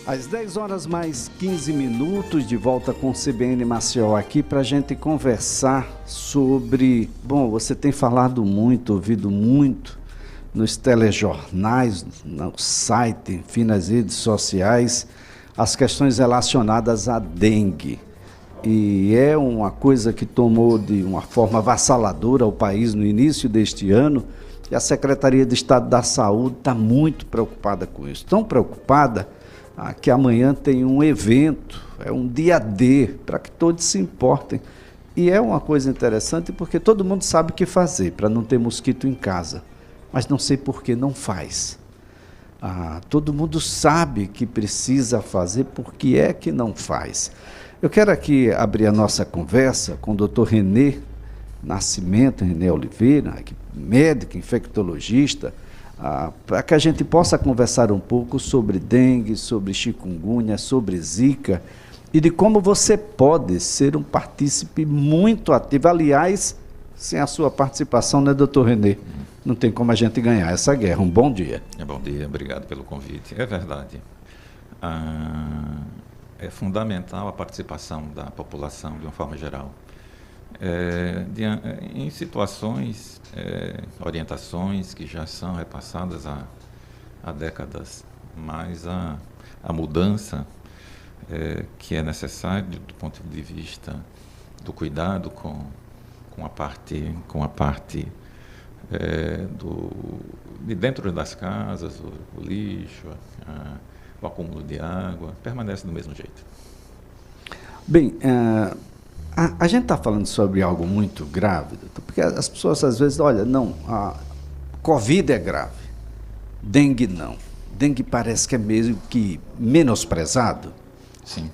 Às 10 horas mais 15 minutos, de volta com o CBN Maceió aqui para a gente conversar sobre... Bom, você tem falado muito, ouvido muito nos telejornais, no site, enfim, nas redes sociais, as questões relacionadas à dengue. E é uma coisa que tomou de uma forma avassaladora o país no início deste ano, e a Secretaria de Estado da Saúde está muito preocupada com isso. Tão preocupada que amanhã tem um evento, é um dia D, para que todos se importem. E é uma coisa interessante porque todo mundo sabe o que fazer para não ter mosquito em casa, mas não sei por que não faz. Todo mundo sabe que precisa fazer, por que é que não faz? Eu quero aqui abrir a nossa conversa com o Dr. Renê Nascimento, Renê Oliveira, médico, infectologista, para que a gente possa conversar um pouco sobre dengue, sobre chikungunya, sobre zika e de como você pode ser um partícipe muito ativo. Aliás, sem a sua participação, né, doutor Renê? Não tem como a gente ganhar essa guerra. Um bom dia. Bom dia, obrigado pelo convite. É verdade. É fundamental a participação da população de uma forma geral. Em situações, orientações que já são repassadas há décadas, mas a mudança que é necessária do ponto de vista do cuidado com a parte de dentro das casas, o lixo, o acúmulo de água, permanece do mesmo jeito. Bem, a gente está falando sobre algo muito grave, doutor, porque as pessoas às vezes, olha, não, a Covid é grave, dengue não. Dengue parece que é meio que menosprezado. Sim.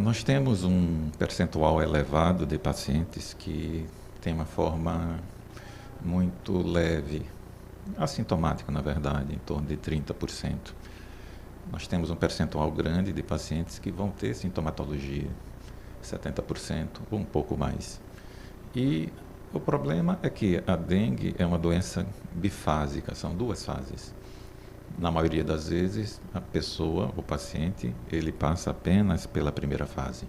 Nós temos um percentual elevado de pacientes que tem uma forma muito leve, assintomática, na verdade, em torno de 30%. Nós temos um percentual grande de pacientes que vão ter sintomatologia, 70% ou um pouco mais. E o problema é que a dengue é uma doença bifásica, são duas fases. Na maioria das vezes, a pessoa, o paciente, ele passa apenas pela primeira fase.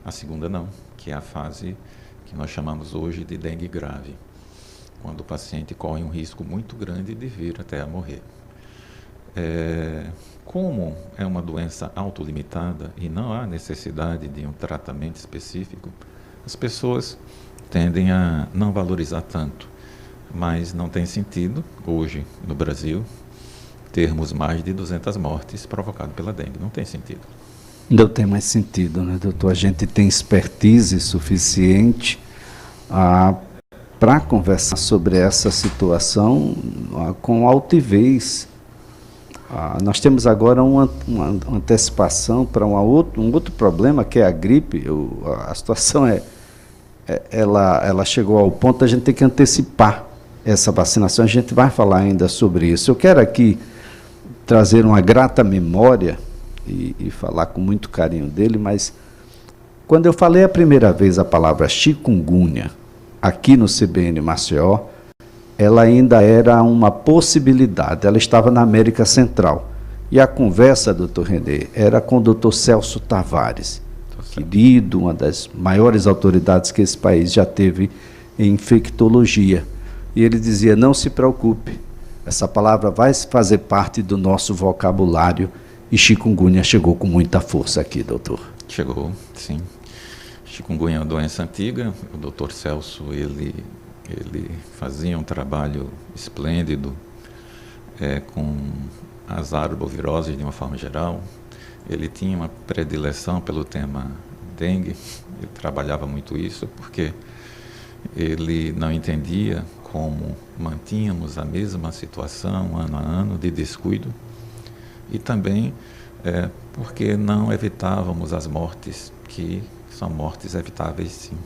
A segunda não, que é a fase que nós chamamos hoje de dengue grave, quando o paciente corre um risco muito grande de vir até a morrer. Como é uma doença autolimitada e não há necessidade de um tratamento específico, as pessoas tendem a não valorizar tanto. Mas não tem sentido, hoje, no Brasil, termos mais de 200 mortes provocadas pela dengue. Não tem sentido. Não tem mais sentido, né, doutor? A gente tem expertise suficiente para conversar sobre essa situação com altivez. Nós temos agora uma antecipação para um outro problema, que é a gripe. A situação ela chegou ao ponto de a gente ter que antecipar essa vacinação. A gente vai falar ainda sobre isso. Eu quero aqui trazer uma grata memória e falar com muito carinho dele, mas quando eu falei a primeira vez a palavra chikungunya aqui no CBN Maceió, ela ainda era uma possibilidade, ela estava na América Central. E a conversa, doutor Renê, era com o doutor Celso Tavares, querido, uma das maiores autoridades que esse país já teve em infectologia. E ele dizia, não se preocupe, essa palavra vai fazer parte do nosso vocabulário, e chikungunya chegou com muita força aqui, doutor. Chegou, sim. Chikungunya é uma doença antiga, o doutor Celso, ele fazia um trabalho esplêndido com as arboviroses de uma forma geral. Ele tinha uma predileção pelo tema dengue, ele trabalhava muito isso porque ele não entendia como mantínhamos a mesma situação ano a ano de descuido e também porque não evitávamos as mortes, que são mortes evitáveis sim.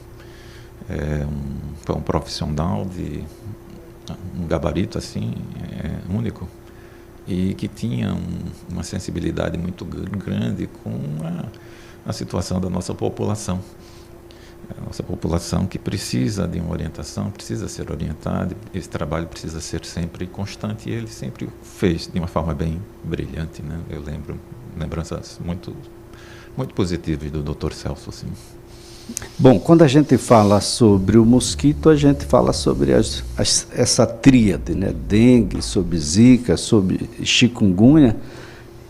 Foi um profissional de um gabarito assim, único, e que tinha uma sensibilidade muito grande com a situação da nossa população. a nossa população que precisa de uma orientação, precisa ser orientada, esse trabalho precisa ser sempre constante, e ele sempre fez de uma forma bem brilhante, né? Eu lembro lembranças muito positivas do Dr. Celso, assim. Bom, quando a gente fala sobre o mosquito, a gente fala sobre essa tríade, né? Dengue, sobre zika, sobre chikungunya,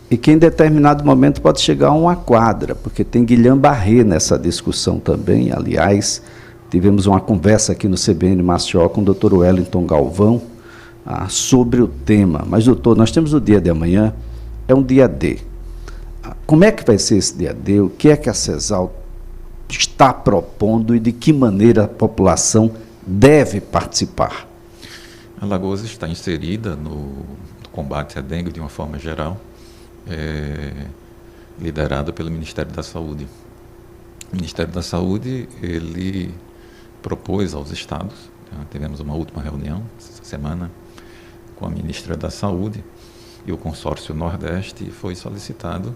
e que em determinado momento pode chegar a uma quadra, porque tem Guillain-Barré nessa discussão também. Aliás, tivemos uma conversa aqui no CBN Maceió com o Dr. Wellington Galvão sobre o tema. Mas, doutor, nós temos o dia de amanhã, é um dia D. Como é que vai ser esse dia D? O que é que a CESAL está propondo e de que maneira a população deve participar? Alagoas está inserida no combate à dengue de uma forma geral, liderado pelo Ministério da Saúde. O Ministério da Saúde, ele propôs aos estados, tivemos uma última reunião essa semana com a ministra da Saúde e o consórcio Nordeste, e foi solicitado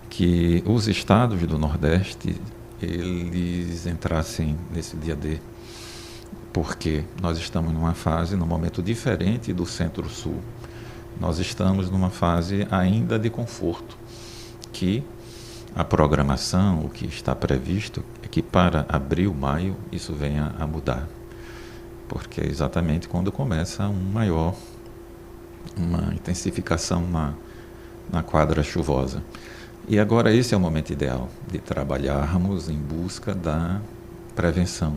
que os estados do Nordeste eles entrassem nesse dia D, porque nós estamos numa fase, num momento diferente do Centro-Sul. Nós estamos numa fase ainda de conforto, que a programação, o que está previsto, é que para abril, maio, isso venha a mudar, porque é exatamente quando começa uma intensificação na quadra chuvosa. E agora esse é o momento ideal de trabalharmos em busca da prevenção,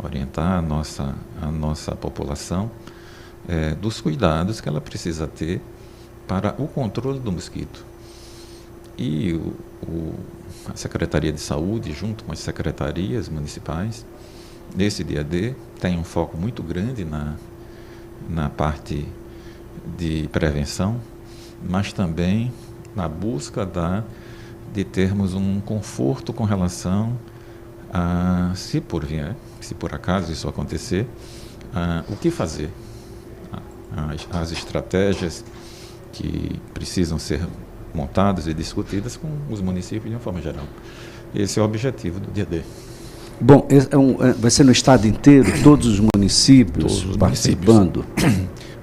orientar a nossa população dos cuidados que ela precisa ter para o controle do mosquito. E a Secretaria de Saúde, junto com as secretarias municipais, nesse dia D, tem um foco muito grande na parte de prevenção, mas também na busca de termos um conforto com relação a, se por acaso isso acontecer, o que fazer, as estratégias que precisam ser montadas e discutidas com os municípios de uma forma geral. Esse é o objetivo do dia D. Bom, vai ser no estado inteiro, todos os municípios participando?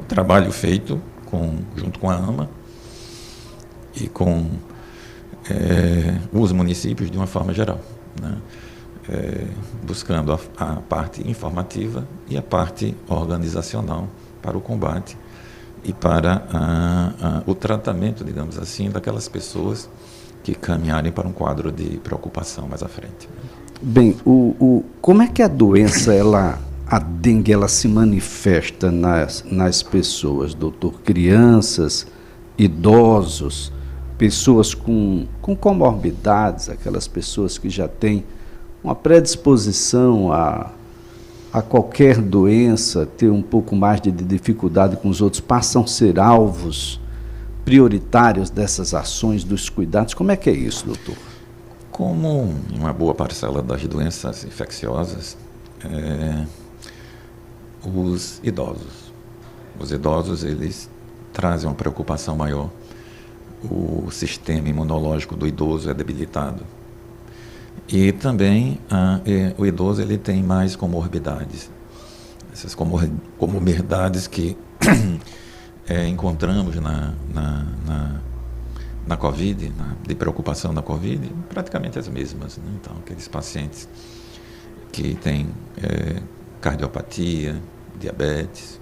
O trabalho feito junto com a AMA e com os municípios de uma forma geral, né? Buscando a parte informativa e a parte organizacional para o combate e para o tratamento, digamos assim, daquelas pessoas que caminharem para um quadro de preocupação mais à frente. Bem, como é que a doença, a dengue, ela se manifesta nas pessoas, doutor? Crianças, idosos, pessoas com comorbidades, aquelas pessoas que já têm uma predisposição a qualquer doença, ter um pouco mais de dificuldade com os outros, passam a ser alvos prioritários dessas ações, dos cuidados. Como é que é isso, doutor? Como uma boa parcela das doenças infecciosas, os idosos, eles trazem uma preocupação maior. O sistema imunológico do idoso é debilitado. E também o idoso ele tem mais comorbidades. Essas comorbidades que encontramos na Covid, de preocupação na Covid, praticamente as mesmas, né? Então, aqueles pacientes que têm cardiopatia, diabetes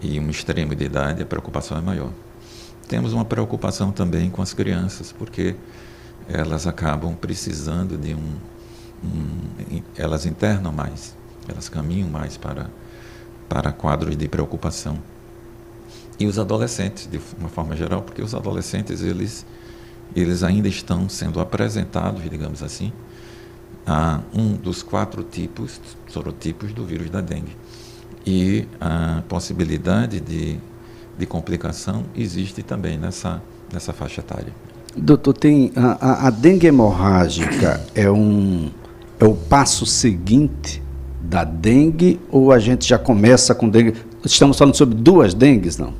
e um extremo de idade, a preocupação é maior. Temos uma preocupação também com as crianças, porque elas acabam precisando de elas internam mais, elas caminham mais para quadros de preocupação. E os adolescentes, de uma forma geral, porque os adolescentes, eles ainda estão sendo apresentados, digamos assim, a um dos 4 sorotipos do vírus da dengue. E a possibilidade de complicação existe também nessa faixa etária. Doutor, a dengue hemorrágica é o passo seguinte da dengue, ou a gente já começa com dengue? Estamos falando sobre 2 dengues, não?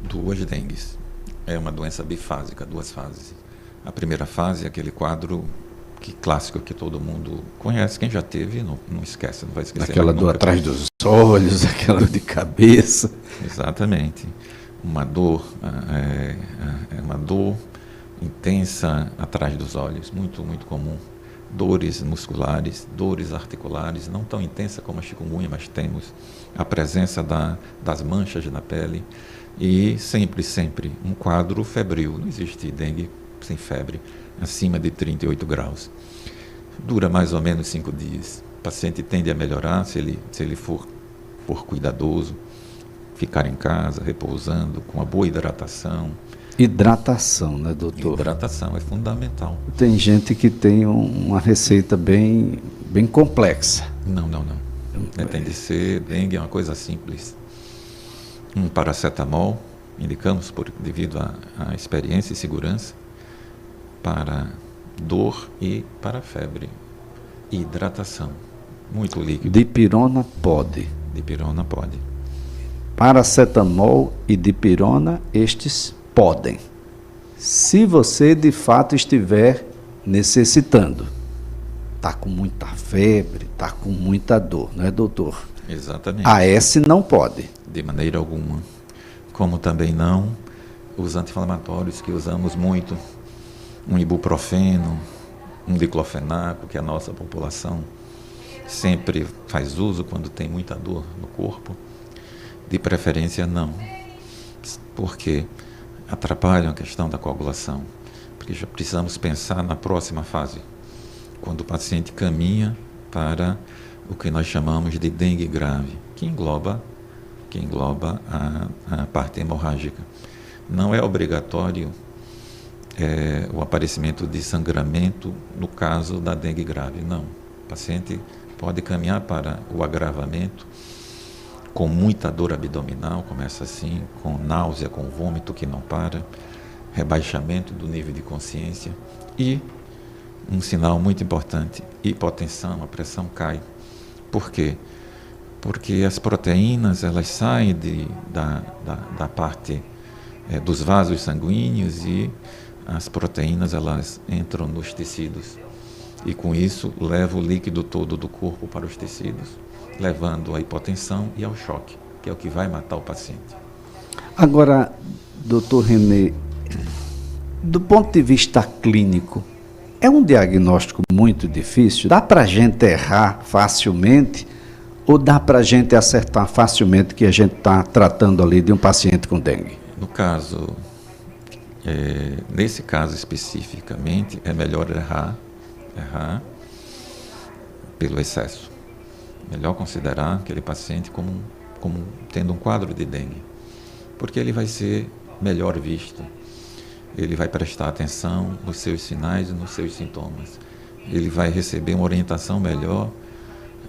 2 dengues. É uma doença bifásica, 2 fases. A primeira fase é aquele quadro clássico que todo mundo conhece. Quem já teve não esquece, não vai esquecer. Aquela dor atrás dos olhos, aquela de cabeça. Exatamente. Uma dor, uma dor intensa atrás dos olhos, muito, muito comum. Dores musculares, dores articulares, não tão intensa como a chikungunya, mas temos a presença das manchas na pele e sempre um quadro febril. Não existe dengue sem febre, acima de 38 graus. Dura mais ou menos 5 dias. O paciente tende a melhorar se ele for cuidadoso, ficar em casa, repousando, com uma boa hidratação. Hidratação, né, doutor? Hidratação é fundamental. Tem gente que tem uma receita bem complexa. Não. Tem de ser, dengue é uma coisa simples. Um paracetamol, indicamos devido à experiência e segurança, para dor e para febre. Hidratação, muito líquido. Dipirona pode. Dipirona pode. Paracetamol e dipirona, estes podem. Se você de fato estiver necessitando, está com muita febre, está com muita dor, não é, doutor? Exatamente. AS não pode. De maneira alguma. Como também não os anti-inflamatórios que usamos muito, um ibuprofeno, um diclofenaco, que a nossa população sempre faz uso quando tem muita dor no corpo. De preferência, não. Porque atrapalham a questão da coagulação. Porque já precisamos pensar na próxima fase, quando o paciente caminha para o que nós chamamos de dengue grave, que engloba a parte hemorrágica. Não é obrigatório o aparecimento de sangramento no caso da dengue grave, não. O paciente pode caminhar para o agravamento com muita dor abdominal, começa assim, com náusea, com vômito que não para, rebaixamento do nível de consciência e um sinal muito importante, hipotensão, a pressão cai. Por quê? Porque as proteínas, elas saem da parte dos vasos sanguíneos e as proteínas, elas entram nos tecidos. E com isso, leva o líquido todo do corpo para os tecidos, levando à hipotensão e ao choque, que é o que vai matar o paciente. Agora, doutor René, do ponto de vista clínico, é um diagnóstico muito difícil? Dá para a gente errar facilmente ou dá para a gente acertar facilmente que a gente está tratando ali de um paciente com dengue? No caso, nesse caso especificamente, é melhor errar pelo excesso. Melhor considerar aquele paciente como tendo um quadro de dengue, porque ele vai ser melhor visto, ele vai prestar atenção nos seus sinais e nos seus sintomas, ele vai receber uma orientação melhor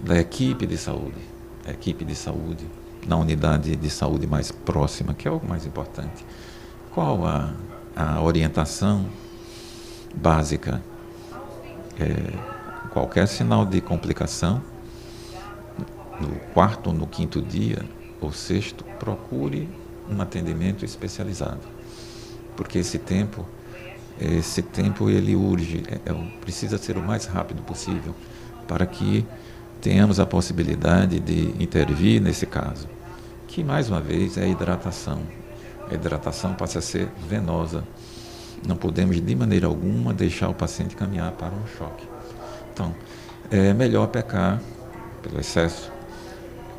da equipe de saúde, na unidade de saúde mais próxima, que é o mais importante. Qual a orientação básica? Qualquer sinal de complicação, no 4º ou no 5º dia, ou 6º, procure um atendimento especializado. Porque esse tempo ele urge, precisa ser o mais rápido possível, para que tenhamos a possibilidade de intervir nesse caso, que mais uma vez é a hidratação. A hidratação passa a ser venosa. Não podemos de maneira alguma deixar o paciente caminhar para um choque. Então, é melhor pecar pelo excesso,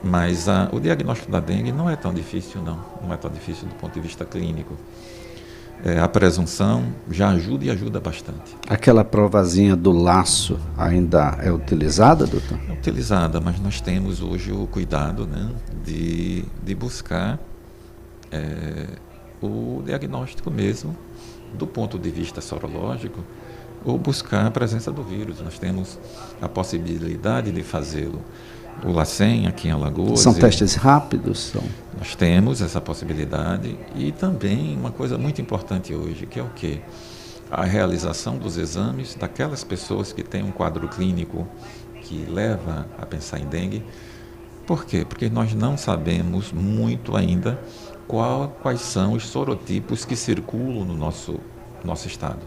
mas o diagnóstico da dengue não é tão difícil, não é tão difícil do ponto de vista clínico. A presunção já ajuda e ajuda bastante. Aquela provazinha do laço ainda é utilizada, doutor? É utilizada, mas nós temos hoje o cuidado, né, de buscar o diagnóstico mesmo, do ponto de vista sorológico, ou buscar a presença do vírus. Nós temos a possibilidade de fazê-lo. O LACEN, aqui em Alagoas... São testes rápidos? Nós temos essa possibilidade e também uma coisa muito importante hoje, que é o quê? A realização dos exames daquelas pessoas que têm um quadro clínico que leva a pensar em dengue. Por quê? Porque nós não sabemos muito ainda quais são os sorotipos que circulam no nosso estado.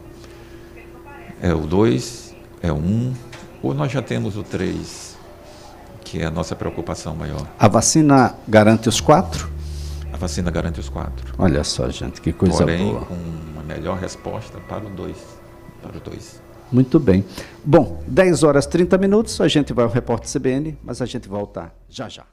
É o 2, é 1, ou nós já temos o 3, que é a nossa preocupação maior. A vacina garante os 4? A vacina garante os 4. Olha só, gente, que coisa porém, boa. Com uma melhor resposta para o 2. Muito bem. Bom, 10 horas 30 minutos, a gente vai ao Repórter CBN, mas a gente volta já já.